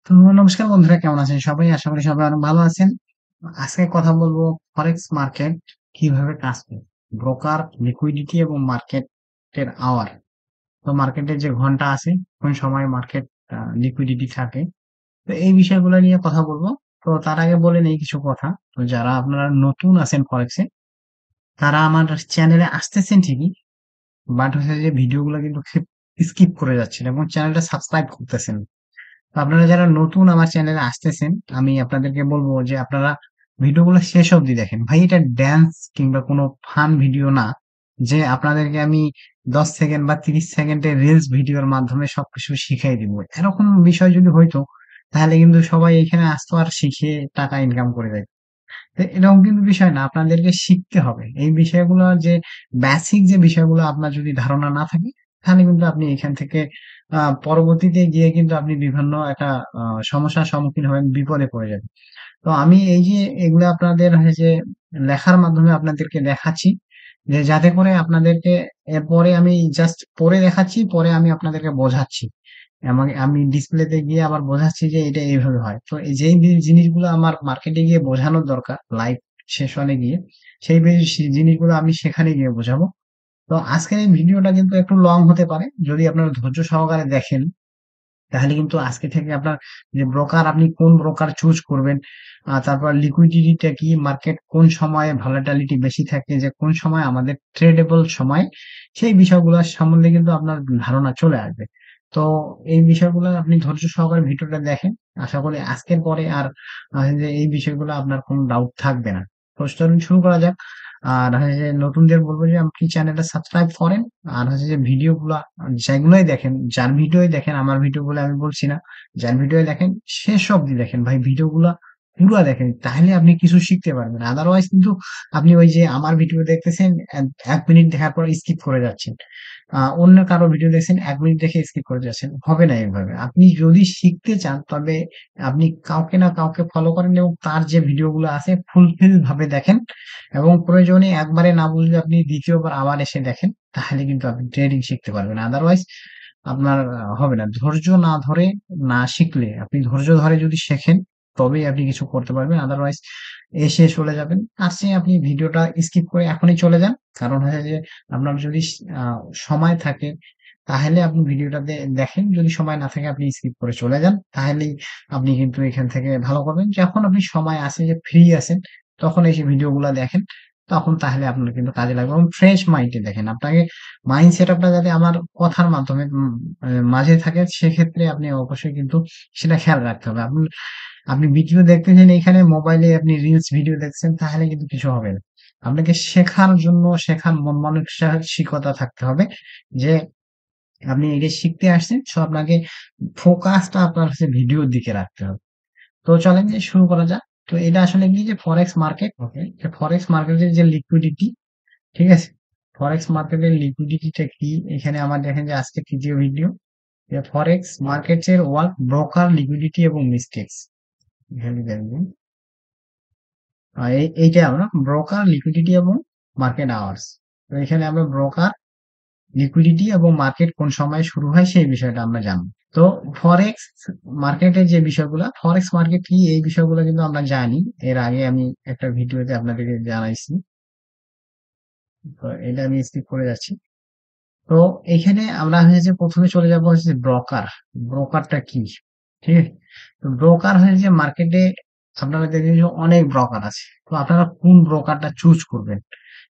তো নমস্কার বন্ধুরা, কেমন আছেন সবাই? আশা করি সবাই অনেক ভালো আছেন। আজকে কথা বলবো ফরেক্স মার্কেট কিভাবে কাজ করে। ব্রোকার, লিকুইডিটি এবং মার্কেটের আওয়ার। তো মার্কেটের যে ঘন্টা আছে, কোন সময় মার্কেট লিকুইডিটি থাকে। তো এই বিষয়গুলো নিয়ে কথা বলবো। তো তার আগে বলে নেই কিছু কথা। তো যারা আপনারা নতুন আছেন ফরেক্সে, তারা আমার চ্যানেলে আসতেছেন ঠিকই, বাট হচ্ছে যে ভিডিওগুলো কিন্তু স্কিপ করে যাচ্ছেন এবং চ্যানেলটা সাবস্ক্রাইব করতেছেন। তো আপনারা যারা নতুন আমার চ্যানেলে আসতেছেন, আমি আপনাদেরকে বলবো যে আপনারা ভিডিওগুলো শেষ অবধি দেখেন। ভাই, এটা ড্যান্স কিংবা কোনো ফান ভিডিও না যে আপনাদেরকে আমি 10 সেকেন্ড বা 30 সেকেন্ডের রিলস ভিডিওর মাধ্যমে সবকিছু শিখাই দিব। এরকম বিষয় যদি হইতো, তাহলে কিন্তু সবাই এখানে আসতো আর শিখে টাকা ইনকাম করে দেয়। তো এরকম কিন্তু বিষয় না, আপনাদেরকে শিখতে হবে এই বিষয়গুলো। যে বেসিক যে বিষয়গুলো আপনার যদি ধারণা না থাকে, তাহলে কিন্তু আপনি এখান থেকে পরবর্তীতে গিয়ে কিন্তু আপনি বিভিন্ন একটা সমস্যার সম্মুখীন হবেন, বিপদে পড়ে যাবেন। তো আমি এই যে এগুলো আপনাদের হচ্ছে লেখার মাধ্যমে আপনাদেরকে দেখাচ্ছি, যে যাতে করে আপনাদেরকে এরপরে আমি জাস্ট পড়ে দেখাচ্ছি, পরে আমি আপনাদেরকে বোঝাচ্ছি। আমি ডিসপ্লেতে গিয়ে আবার বোঝাচ্ছি যে এটা এইভাবে হয়। তো এই যেই জিনিসগুলো আমার মার্কেটে গিয়ে বোঝানোর দরকার, লাইভ সেশনে গিয়ে, সেই জিনিসগুলো আমি সেখানে গিয়ে বোঝাবো। তো আজকের এই ভিডিওটা কিন্তু একটু লং হতে পারে, যদি আপনারা ধৈর্য সহকারে দেখেন, তাহলে কিন্তু আজকে থেকে আপনার যে ব্রোকার, আপনি কোন ব্রোকার চুজ করবেন, তারপর লিকুইডিটিটা কি, মার্কেট কোন সময়ে ভলাটিলিটি বেশি থাকে, যে কোন সময় আমাদের ট্রেডেবল সময়, সেই বিষয়গুলো সম্বন্ধে কিন্তু আপনার ধারণা চলে আসবে। তো এই বিষয়গুলো আপনি ধৈর্য সহকারে ভিডিওটা দেখেন। আশা করি আজকের পরে আর যে এই বিষয়গুলো আপনার কোনো ডাউট থাকবে না। তো চলুন শুরু করা যাক। আর হচ্ছে যে নতুনদের বলবো যে আপনি চ্যানেলটা সাবস্ক্রাইব করেন। আর হচ্ছে যে ভিডিওগুলা যেগুলোই দেখেন, যার ভিডিওই দেখেন, আমার ভিডিওগুলো আমি বলছি না, যার ভিডিওই দেখেন শেষ অবধি দেখেন ভাই, ভিডিওগুলা পুরা দেখেন, তাহলে আপনি কিছু শিখতে পারবেন। আদারওয়াইজ কিন্তু আপনি ওই যে আমার ভিডিও দেখতেছেন, 1 মিনিট দেখার পর স্কিপ করে যাচ্ছেন, অন্য কারো ভিডিও দেখছেন, 1 মিনিট দেখে স্কিপ করে যাচ্ছেন, হবে না এইভাবে। আপনি যদি শিখতে চান, তবে আপনি কাউকে না কাউকে ফলো করেন এবং তার যে ভিডিওগুলো আছে ফুলফিল ভাবে দেখেন, এবং প্রয়োজনে একবারে না বুঝলে আপনি দ্বিতীয়বার আবার এসে দেখেন, তাহলে কিন্তু আপনি ট্রেডিং শিখতে পারবেন। আদারওয়াইজ আপনার হবে না। ধৈর্য না ধরে, না শিখলে, আপনি ধৈর্য ধরে যদি শেখেন, তবেই আপনি কিছু করতে পারবেন। আদারওয়াইজ এসে চলে যাবেন। তার চেয়ে আপনি ভিডিওটা স্কিপ করে এখনই চলে যান। কারণ হচ্ছে যে আপনার যদি সময় থাকে, তাহলে আপনি ভিডিওটা দেখেন। যদি সময় না থাকে, আপনি স্কিপ করে চলে যান। তাহলেই আপনি কিন্তু এখান থেকে ভালো করবেন। যখন আপনি সময় আছে, যে ফ্রি আছেন, তখন এসে ভিডিওগুলা দেখেন। তখন তাহলে আপনার কিন্তু কাজে লাগবে এবং ফ্রেশ মাইন্ডে দেখেন। আপনাকে মাইন্ড সেটআপটা যাতে আমার কথার মাধ্যমে মাঝে থাকে, সেক্ষেত্রে আপনি অবশ্যই কিন্তু সেটা খেয়াল রাখতে হবে। আপনি আপনি ভিডিও দেখতেছেন, এখানে মোবাইলে আপনি রিলস ভিডিও দেখছেন, তাহলে কিন্তু কিছু হবে না। আপনাকে শেখার জন্য, শেখার মন মানসিকতা থাকতে হবে, যে আপনি এটা শিখতে আসছেন। সো আপনাকে ফোকাসটা আপনার হচ্ছে ভিডিওর দিকে রাখতে হবে। তো চলেন যে শুরু করা যাক। তো এটা আসলে কি, যে ফরেক্স মার্কেট, ওকে, ফরেক্স মার্কেটের যে লিকুইডিটি, ঠিক আছে? ফরেক্স মার্কেটের লিকুইডিটিটা কি? এখানে আমার দেখেন যে আজকে তৃতীয় ভিডিও, যে ফরেক্স মার্কেটের ওয়ার্ক, ব্রোকার, লিকুইডিটি এবং মিস্টেক্স। এখানে দেখবেন এইটা আমরা ব্রোকার, লিকুইডিটি এবং মার্কেট আওয়ার্স। তো এখানে আমরা ব্রোকার, লিকুইডিটি এবং মার্কেট কোন সময় শুরু হয়, সেই বিষয়টা আমরা জানবো। তো ফরেক্স মার্কেটের যে বিষয়গুলো, ফরেক্স মার্কেট কি, এই বিষয়গুলো কিন্তু আমরা জানি। এর আগে আমি একটা ভিডিওতে আপনাদেরকে জানাইছি। তো এটা আমি স্কিপ করে যাচ্ছি। তো এখানে আমরা হচ্ছে প্রথমে চলে যাবো হচ্ছে ব্রোকার। ব্রোকারটা কি, ঠিক আছে? তো ব্রোকার হচ্ছে মার্কেটে আপনারা দেখবেন যে অনেক ব্রোকার আছে। তো আপনারা কোন ব্রোকারটা চুজ করবেন,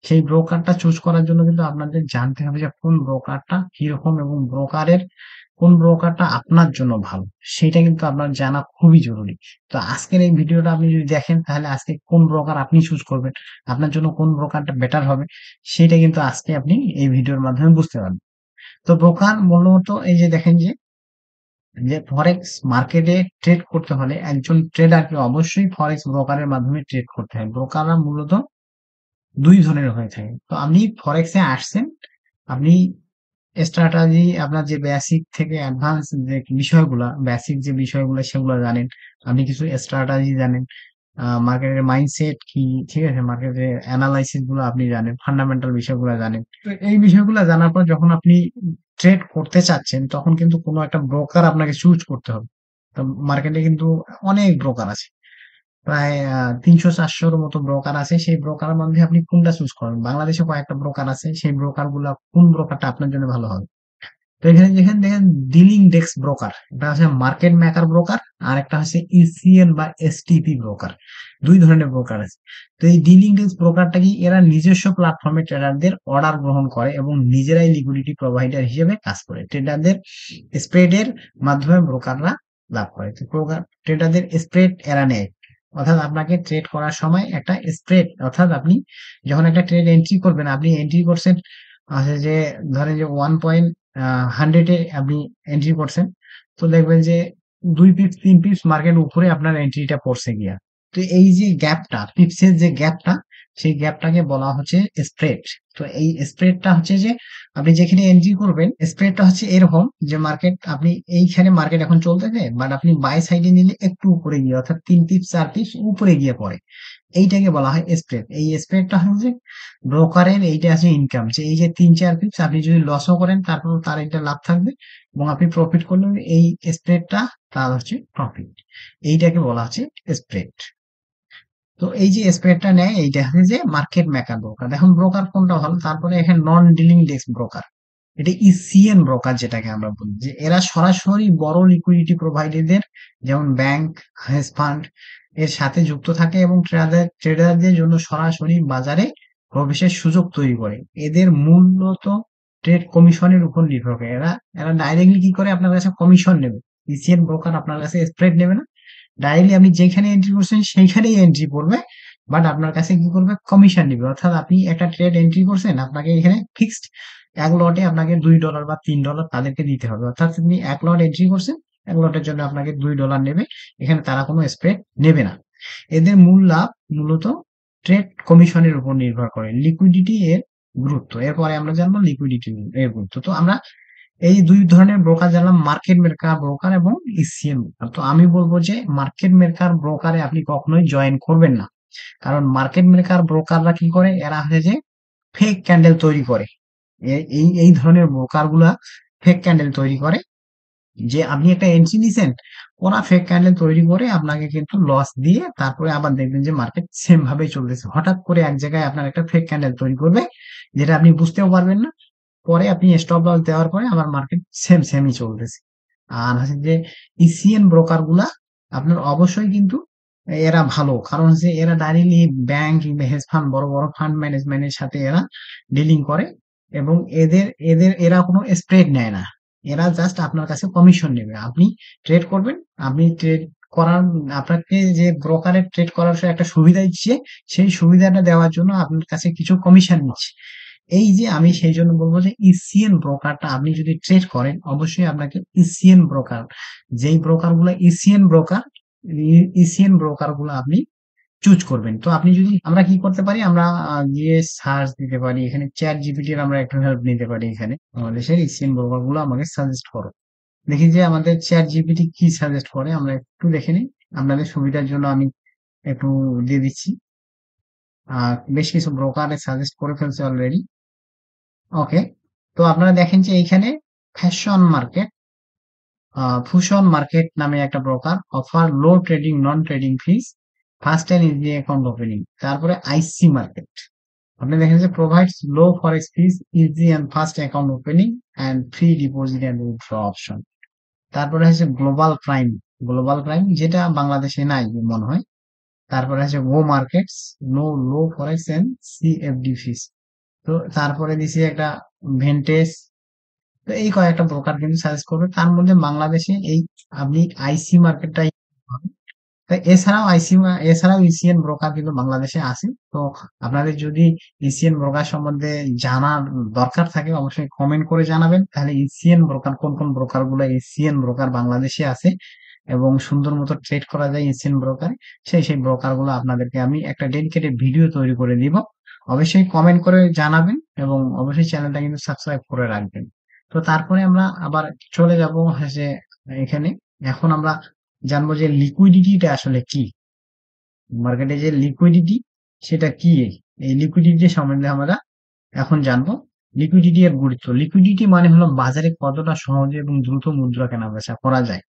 সেই ব্রোকারটা চুজ করার জন্য কিন্তু আপনাদের জানতে হবে যে কোন ব্রোকারটা কিরকম, এবং ব্রোকারের কোন ব্রোকারটা আপনার জন্য ভালো, সেটা কিন্তু আপনার জানা খুবই জরুরি। তো আজকের এই ভিডিওটা আপনি যদি দেখেন, তাহলে আজকে কোন ব্রোকার আপনি চুজ করবেন, আপনার জন্য কোন ব্রোকারটা বেটার হবে, সেটা কিন্তু আজকে আপনি এই ভিডিওর মাধ্যমে বুঝতে পারবেন। তো ব্রোকার মূলত এই যে দেখেন যে, ফরেক্স মার্কেটে ট্রেড করতে হলে একজন ট্রেডারকে অবশ্যই ফরেক্স ব্রোকারের মাধ্যমে ট্রেড করতে হয়। ব্রোকাররা মূলত ২ ধরনের হয়ে থাকে। তো আপনি ফরেক্সে আসছেন, আপনি স্ট্র্যাটেজি, আপনার যে বেসিক থেকে অ্যাডভান্স যে বিষয়গুলা, বেসিক যে বিষয়গুলো সেগুলো জানেন। আপনি কিছু স্ট্র্যাটেজি জানেন। মার্কেটের মাইন্ডসেট কি, ঠিক আছে? মার্কেটের এনালাইসিস গুলো আপনি জানেন। ফান্ডামেন্টাল বিষয়গুলো জানেন। তো এই বিষয়গুলো জানার পর যখন আপনি ট্রেড করতে চাচ্ছেন, তখন কিন্তু কোনো একটা ব্রোকার আপনাকে চুজ করতে হবে। তো মার্কেটে কিন্তু অনেক ব্রোকার আছে, প্রায় 300-400-র মতো ব্রোকার আছে। সেই ব্রোকারের মধ্যে আপনি কোনটা চুজ করেন? বাংলাদেশে কয়েকটা ব্রোকার আছে, সেই ব্রোকার গুলা কোন ব্রোকারটা আপনার জন্য ভালো হবে? তো এখানে যেখানে দেখেন ডিলিং ডেস্ক ব্রোকার, এটা হচ্ছে মার্কেট মেকার ব্রোকার, আর একটা হচ্ছে ইসিএন বা এসটিপি ব্রোকার। দুই ধরনের ব্রোকার আছে। তো এই ডিলিং ডেস্ক ব্রোকারটা কি, এরা নিজস্ব প্ল্যাটফর্মে ট্রেডারদের অর্ডার গ্রহণ করে এবং নিজেরাই লিকুইডিটি প্রোভাইডার হিসেবে কাজ করে। ট্রেডারদের স্প্রেডের মাধ্যমে ব্রোকাররা লাভ করে। তো ট্রেডারদের স্প্রেড এরা নেয়, অর্থাৎ আপনাকে ট্রেড করার সময় একটা স্প্রেড, অর্থাৎ আপনি যখন একটা ট্রেড এন্ট্রি করবেন, আপনি এন্ট্রি করছেন আছে যে, ধরেন যে 1.100 আপনি এন্ট্রি করছেন, তো দেখবেন যে 2 পিপস 3 পিপস মার্কেট উপরে আপনার এন্ট্রিটা পড়ছে গিয়া। তো এই যে গ্যাপটা, পিপসের যে গ্যাপটা, সেই গ্যাপটাকে বলা হচ্ছে স্প্রেড। তো এই স্প্রেডটা হচ্ছে যে আপনি যেখানে এন্ট্রি করবেন, স্প্রেডটা হচ্ছে এরকম যে মার্কেট, আপনি এইখানে মার্কেট এখন চলতেছে, বাট আপনি বাই সাইডে নিলে একটু উপরে গিয়ে, অর্থাৎ 3 পিপস 4 পিপস উপরে গিয়ে পড়ে, এইটাকে বলা হয় স্প্রেড। এই স্প্রেডটা হচ্ছে ব্রোকারের, এইটা আছে ইনকাম, যে এই যে 3-4 পিপস আপনি যদি লসও করেন তারপর তার এটা লাভ থাকবে, এবং আপনি প্রফিট করলে এই স্প্রেডটা তার হচ্ছে প্রফিট। এইটাকে বলা হচ্ছে স্প্রেড। তো এই যে স্প্রেডটা নেয়, এইটা হচ্ছে যে মার্কেট মেকার ব্রোকার। এখন ব্রোকার কোনটা ভালো? তারপরে এখানে নন ডিলিং ডেস্ক ব্রোকার, এটা ইসিএন ব্রোকার যেটাকে আমরা বলি, যে এরা সরাসরি বড় লিকুইডিটি প্রোভাইডারদের, যেমন ব্যাংক, হেজ ফান্ড এর সাথে যুক্ত থাকে এবং ট্রেডারদের জন্য সরাসরি বাজারে প্রবেশের সুযোগ তৈরি করে। এদের মূলত ট্রেড কমিশনের উপর নির্ভর করে। এরা এরা ডাইরেক্টলি কি করে, আপনার কাছে কমিশন নেবে। ইসিএন ব্রোকার আপনার কাছে স্প্রেড নেবে না, ডাইরেক্টলি আপনি যেখানে এন্ট্রি করছেন সেইখানেই এন্ট্রি করবে, বাট আপনার কাছে কি করবে, কমিশন নিবে। অর্থাৎ আপনি একটা ট্রেড এন্ট্রি করছেন, আপনাকে এখানে ফিক্সড এক লটে আপনাকে $2 বা $3 তাদেরকে দিতে হবে। অর্থাৎ আপনি এক লট এন্ট্রি করছেন, এক লটের জন্য আপনাকে $2 নেবে, এখানে তারা কোনো স্প্রেড নেবে না। এদের মূল লাভ মূলত ট্রেড কমিশনের উপর নির্ভর করে। লিকুইডিটি এর গুরুত্ব, এরপরে আমরা জানবো লিকুইডিটি এর গুরুত্ব। তো আমরা এই দুই ধরনের ব্রোকার জানলাম, মার্কেট মেকার ব্রোকার এবং ইসিএম ব্রোকার। তো আমি বলবো যে মার্কেট মেকার ব্রোকারে আপনি কখনোই জয়েন করবেন না, কারণ মার্কেট মেকার ব্রোকাররা কি করে, এরা হচ্ছে যে ফেক ক্যান্ডেল তৈরি করে। এই এই ধরনের ব্রোকার গুলা ফেক ক্যান্ডেল তৈরি করে, যে আপনি একটা এন্ট্রি নিছেন, ওরা ফেক ক্যান্ডেল তৈরি করে আপনাকে কিন্তু লস দিয়ে তারপরে আবার দেখবেন যে মার্কেট সেম ভাবেই চলতেছে। হঠাৎ করে এক জায়গায় আপনার একটা ফেক ক্যান্ডেল তৈরি করবে, যেটা আপনি বুঝতেও পারবেন না, পরে আপনি স্টপ লস দেওয়ার পরে আবার মার্কেট সেমই চলতেছে। আর হচ্ছে যে ইসিএন ব্রোকার গুলা আপনার অবশ্যই কিন্তু এরা ভালো, কারণ হচ্ছে এরা ডাইরেক্টলি ব্যাংক কিংবা হেজ ফান্ড, বড় বড় ফান্ড ম্যানেজমেন্টের সাথে এরা ডিলিং করে, এবং এদের এদের এরা কোনো স্প্রেড নেয় না। এরা জাস্ট আপনার কাছে কমিশন নেবে, আপনি ট্রেড করবেন, আপনি ট্রেড করার, আপনাকে যে ব্রোকারের ট্রেড করার একটা সুবিধা দিচ্ছে, সেই সুবিধাটা দেওয়ার জন্য আপনার কাছে কিছু কমিশন নিচ্ছে। এই যে আমি সেই জন্য বলবো যে ইসিএন ব্রোকারটা আপনি যদি ট্রেড করেন, অবশ্যই আপনাকে ইসিএন ব্রোকার, যেই ব্রোকার গুলো ইসিএন ব্রোকার, ইসিএন ব্রোকার গুলো আপনি চুজ করবেন। তো আপনি যদি, আমরা কি করতে পারি, আমরা গিয়ে সার্চ দিতে পারি, এখানে চ্যাট জিপিটি এর আমরা একটু হেল্প নিতে পারি। এখানে বাংলাদেশের ইসিএন ব্রোকার গুলো আমাকে সাজেস্ট করো, দেখি যে আমাদের চ্যাট জিপিটি কি সাজেস্ট করে, আমরা একটু দেখে নিই। আপনাদের সুবিধার জন্য আমি একটু দিয়ে দিচ্ছি। বেশ কিছু ব্রোকার সাজেস্ট করে ফেলছে অলরেডি। ওকে, তো আপনারা দেখেন যে এইখানে ফ্যাশন মার্কেট, ফুশন মার্কেট নামে একটা broker, offer low trading non trading fees, fast and easy account opening. তারপরে আইসি মার্কেট, আপনি দেখেন যে provides low forex fees, easy and fast account opening and free deposit and withdraw option. তারপরে হচ্ছে global prime, global prime যেটা বাংলাদেশে নাই মনে হয়। তারপরে হচ্ছে Go Markets, no low forex and CFD fees. তো তারপরে দিছি একটা ভেন্টেজ। তো এই কয়েকটা ব্রোকার কিন্তু সাজেস্ট করবে, তার মধ্যে বাংলাদেশে এই আপনি আইসি মার্কেটটাই পাবেন। তো এছাড়াও ইসিএন ব্রোকার কিন্তু বাংলাদেশে আছে। তো আপনাদের যদি ইসিএন ব্রোকার সম্বন্ধে জানার দরকার থাকে, অবশ্যই কমেন্ট করে জানাবেন, তাহলে ইসিএন ব্রোকার কোন কোন ব্রোকার গুলো ইসিএন ব্রোকার বাংলাদেশে আছে এবং সুন্দর মতো ট্রেড করা যায় ইসিএন ব্রোকার, সেই ব্রোকার গুলো আপনাদেরকে আমি একটা ডেডিকেটেড ভিডিও তৈরি করে দিব। অবশ্যই কমেন্ট করে জানাবেন এবং অবশ্যই চ্যানেলটা কিন্তু সাবস্ক্রাইব করে রাখবেন। তো তারপরে আমরা আবার চলে যাব হচ্ছে এখানে, এখন আমরা জানবো যে লিকুইডিটিটা আসলে কি, মার্কেটে যে লিকুইডিটি সেটা কি। এই লিকুইডিটি সম্বন্ধে আমরা এখন জানবো। লিকুইডিটি এর গুরুত্ব, লিকুইডিটি মানে হলো বাজারে কতটা সহজে এবং দ্রুত মুদ্রা কেনা বেচা করা যায়।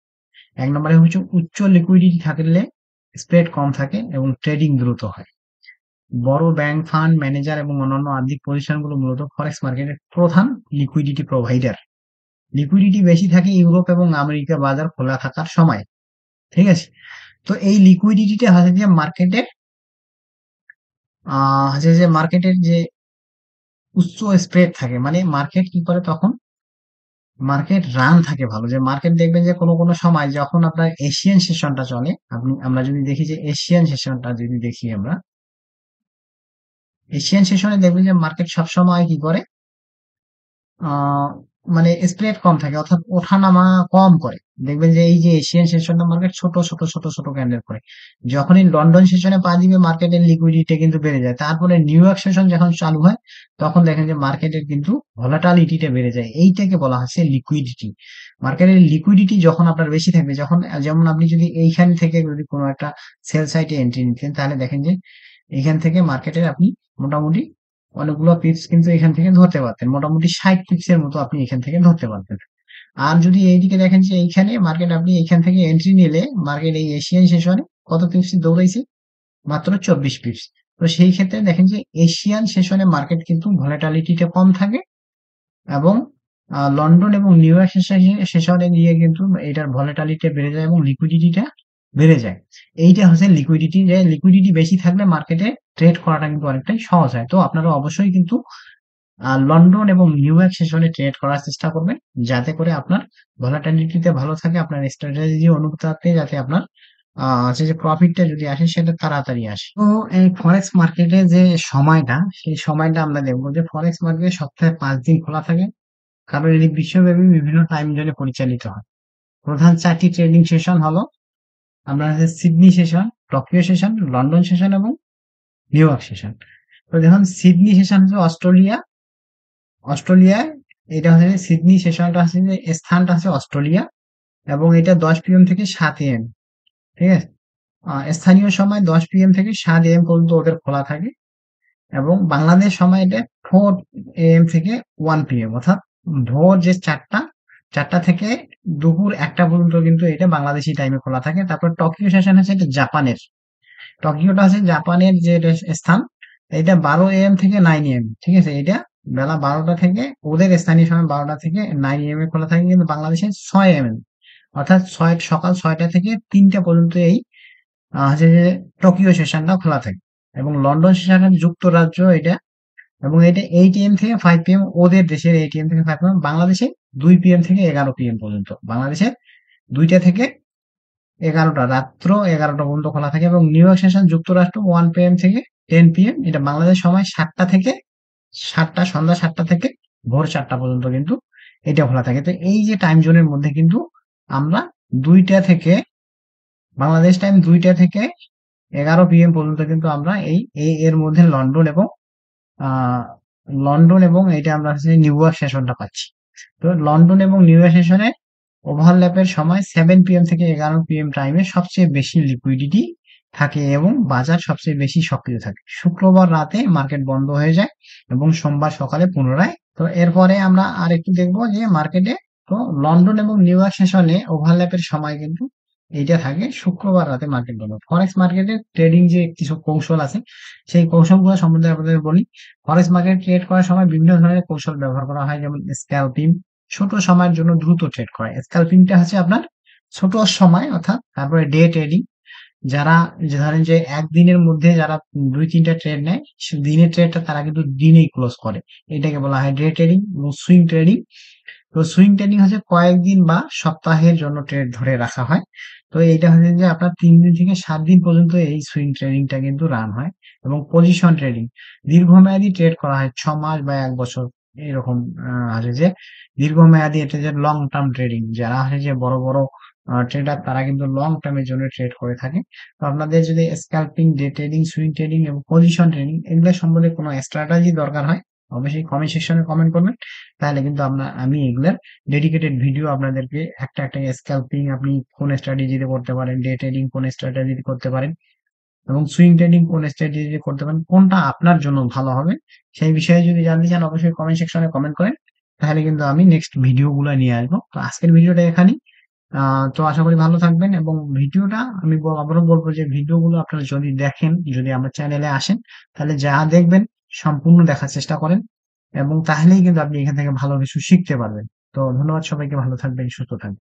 এক নম্বরে হচ্ছে উচ্চ লিকুইডিটি থাকলে স্প্রেড কম থাকে এবং ট্রেডিং দ্রুত হয়। বড় ব্যাংক, ফান্ড ম্যানেজার এবং অন্যান্য আর্থিক প্রতিষ্ঠানগুলো মূলত ফরেক্স মার্কেটের প্রধান লিকুইডিটি প্রোভাইডার। লিকুইডিটি বেশি থাকে ইউরোপ এবং আমেরিকা বাজার খোলা থাকার সময়। ঠিক আছে? তো এই লিকুইডিটিটা হচ্ছে যে মার্কেটের যে উচ্চ স্প্রেড থাকে, মানে মার্কেট কি করে তখন, মার্কেট রান থাকে ভালো, যে মার্কেট দেখবেন যে কোনো কোনো সময় যখন আপনার এশিয়ান সেশনটা চলে, আমরা যদি দেখি যে এশিয়ান সেশনটা যদি দেখি আমরা, এশিয়ান সেশনে দেখবেন যে মার্কেট সবসময় কি করে, আহ মানে স্প্রেড কম থাকে, অর্থাৎ ওঠানামা কম করে। দেখবেন যে এই যে এশিয়ান সেশনটা মার্কেট ছোট ছোট ছোট ছোট ক্যান্ডেল করে। যখনই লন্ডন সেশনে পা দিবে মার্কেটের লিকুইডিটি কিন্তু বেড়ে যায়। তারপরে নিউ ইয়র্ক সেশন যখন চালু হয় তখন দেখেন যে মার্কেটের কিন্তু ভলাটালিটিটা বেড়ে যায়। এইটাকে বলা হচ্ছে লিকুইডিটি। মার্কেটের লিকুইডিটি যখন আপনার বেশি থাকবে, যখন যেমন আপনি যদি এইখান থেকে যদি কোনো একটা সেল সাইটে এন্ট্রি নিতেন, তাহলে দেখেন যে এইখান থেকে মার্কেটের আপনি মোটামুটি অনেকগুলো পিপস কিন্তু এখান থেকে ধরতে পারতেন, মোটামুটি 60 পিপসের মতো আপনি এখান থেকে ধরতে পারতেন। আর যদি এইদিকে দেখেন যে এইখানে মার্কেট আপনি এইখান থেকে এন্ট্রি নিলে, মার্কেট এই এশিয়ান সেশনে কত পিপস দৌড়াইছে, মাত্র 24 পিপস। তো সেই ক্ষেত্রে দেখেন যে এশিয়ান সেশনে মার্কেট কিন্তু ভলাটালিটিটা কম থাকে, এবং লন্ডন এবং নিউ ইয়র্ক সেশনে গিয়ে কিন্তু এটার ভলাটালিটি বেড়ে যায় এবং লিকুইডিটিটা বেড়ে যায়। এইটা হচ্ছে লিকুইডিটি, যে লিকুইডিটি বেশি থাকলে মার্কেটে ট্রেড করাটা কিন্তু অনেকটাই সহজ হয়। তো আপনারা অবশ্যই কিন্তু লন্ডন এবং নিউ ইয়র্ক সেশনে ট্রেড করার চেষ্টা করবেন, যাতে করে আপনার ভলাটিলিটিতে ভালো থাকে, আপনার স্ট্র্যাটেজি অনুপাতে যাতে আপনার হচ্ছে যে প্রফিটটা যদি আসে সেটা তাড়াতাড়ি আসে। তো এই ফরেক্স মার্কেটে যে সময়টা, সেই সময়টা আমরা দেখবো যে ফরেক্স মার্কেট সপ্তাহে 5 দিন খোলা থাকে, কারণ এটি বিশ্বব্যাপী বিভিন্ন টাইম জোনে পরিচালিত হয়। প্রধান 4টি ট্রেডিং সেশন হলো, আমরা হচ্ছে Sydney session, Tokyo session, London session এবং নিউ ইয়র্ক সেশন। তো দেখুন সিডনি সেশন হচ্ছে অস্ট্রেলিয়ায়, এটা হচ্ছে সিডনি সেশনটা হচ্ছে যে স্থানটা হচ্ছে অস্ট্রেলিয়া, এবং এটা 10 PM থেকে 7 AM, ঠিক আছে? স্থানীয় সময় 10 PM থেকে 7 AM পর্যন্ত ওদের খোলা থাকে, এবং বাংলাদেশ সময় এটা 4 AM থেকে 1 PM, অর্থাৎ ভোর যে 4টা থেকে দুপুর 1টা পর্যন্ত কিন্তু এটা বাংলাদেশি টাইমে খোলা থাকে। তারপর টোকিও সেশন হচ্ছে এটা জাপানের, টোকিওটা হচ্ছে জাপানের যে স্থান, এটা 12 AM থেকে 9 AM, ঠিক আছে? এটা বেলা 12টা থেকে, ওদের স্থানীয় সময় 12টা থেকে 9 AM এ খোলা থাকে, কিন্তু বাংলাদেশে 6 AM, অর্থাৎ সকাল 6টা থেকে 3টা পর্যন্ত এই হচ্ছে যে টোকিও সেশনটা খোলা থাকে। এবং লন্ডন সেশনের যুক্তরাজ্য এটা, এবং এটা 8 AM থেকে 5 PM, ওদের দেশের 8 AM থেকে 5 PM, বাংলাদেশে 2 PM থেকে 11 PM পর্যন্ত, বাংলাদেশে 2টা থেকে 11টা, রাত্র 11টা পর্যন্ত খোলা থাকে। এবং নিউ ইয়র্ক সেশন যুক্তরাষ্ট্র 1 PM থেকে 10 PM, এটা বাংলাদেশ সময় 7টা, সন্ধ্যা 7টা থেকে ভোর 4টা পর্যন্ত কিন্তু এটা খোলা থাকে। তো এই যে টাইম জোনের মধ্যে কিন্তু আমরা 2টা থেকে, বাংলাদেশ টাইম 2টা থেকে 11 PM পর্যন্ত কিন্তু আমরা এর মধ্যে আহ লন্ডন এবং এটা আমরা হচ্ছে নিউ ইয়র্ক সেশনটা পাচ্ছি। তো লন্ডন এবং নিউ ইয়র্ক সেশনে ওভারল্যাপের সময় 7 PM থেকে 11 PM টাইমে সবচেয়ে বেশি লিকুইডিটি থাকে এবং বাজার সবচেয়ে বেশি সক্রিয় থাকে। শুক্রবার রাতে মার্কেট বন্ধ হয়ে যায় এবং সোমবার সকালে পুনরায়। তো এরপরে আমরা আর একটু দেখবো যে মার্কেটে, তো লন্ডন এবং নিউ ইয়র্ক সেশনে ওভারল্যাপের সময় কিন্তু এইটা থাকে শুক্রবার রাতে মার্কেট বন্ধ। ফরেক্স মার্কেটের ট্রেডিং যে কিছু কৌশল আছে, সেই কৌশলগুলো সম্বন্ধে আপনাদের বলি। ফরেক্স মার্কেট ট্রেড করার সময় বিভিন্ন ধরনের কৌশল ব্যবহার করা হয়, যেমন স্ক্যালপিং, ছোট সময়ের জন্য দ্রুত ট্রেড করে। স্ক্যালপিংটা হচ্ছে আপনার ছোট সময়, অর্থাৎ তারপরে ডে ট্রেডিং, যারা ধরেন যে একদিনের মধ্যে যারা 2-3টা ট্রেড নেয়, দিনের ট্রেডটা তারা কিন্তু দিনেই ক্লোজ করে, এটাকে বলা হয় ডে ট্রেডিং। সুইং ট্রেডিং, তো সুইং ট্রেডিং হচ্ছে কয়েকদিন বা সপ্তাহের জন্য ট্রেড ধরে রাখা হয়। তো এইটা হচ্ছে যে আপনার 3 দিন থেকে 7 দিন পর্যন্ত এই সুইং ট্রেডিংটা কিন্তু রান হয়। এবং পজিশন ট্রেডিং, দীর্ঘমেয়াদী ট্রেড করা হয় 6 মাস বা 1 বছর, এরকম আছে যে দীর্ঘমেয়াদী, এটা যে লং টার্ম ট্রেডিং, যারা আছে যে বড় বড় ট্রেডার, তারা কিন্তু লং টার্মের জন্য ট্রেড করে থাকে। তো আপনাদের যদি scalping, day trading, swing trading এবং পজিশন ট্রেডিং এগুলো সম্বন্ধে কোনো স্ট্র্যাটেজি দরকার হয়, অবশ্যই কমেন্ট সেকশনে কমেন্ট করবেন। তাহলে কিন্তু আমি এগুলার ডেডিকেটেড ভিডিও আপনাদেরকে একটা একটা, স্ক্যালপিং আপনি কোন স্ট্র্যাটেজিতে করতে পারেন, ডে ট্রেডিং কোন স্ট্র্যাটেজিতে করতে পারেন, এবং সুইং ট্রেডিং কোন স্ট্র্যাটেজিতে করতে পারেন, কোনটা আপনার জন্য ভালো হবে, সেই বিষয়ে যদি জানতে চান অবশ্যই কমেন্ট সেকশনে কমেন্ট করেন। তাহলে কিন্তু আমি নেক্সট ভিডিও গুলো নিয়ে আসবো। তো আজকের ভিডিওটা এখানেই। তো আশা করি ভালো থাকবেন, এবং ভিডিওটা আমি আবারও বলবো যে ভিডিওগুলো আপনারা যদি দেখেন, যদি আমার চ্যানেলে আসেন, তাহলে যা দেখবেন সম্পূর্ণ দেখার চেষ্টা করেন, এবং তাহলেই কিন্তু আপনি এখান থেকে ভালো কিছু শিখতে পারবেন। তো ধন্যবাদ সবাইকে, ভালো থাকবেন, সুস্থ থাকবেন।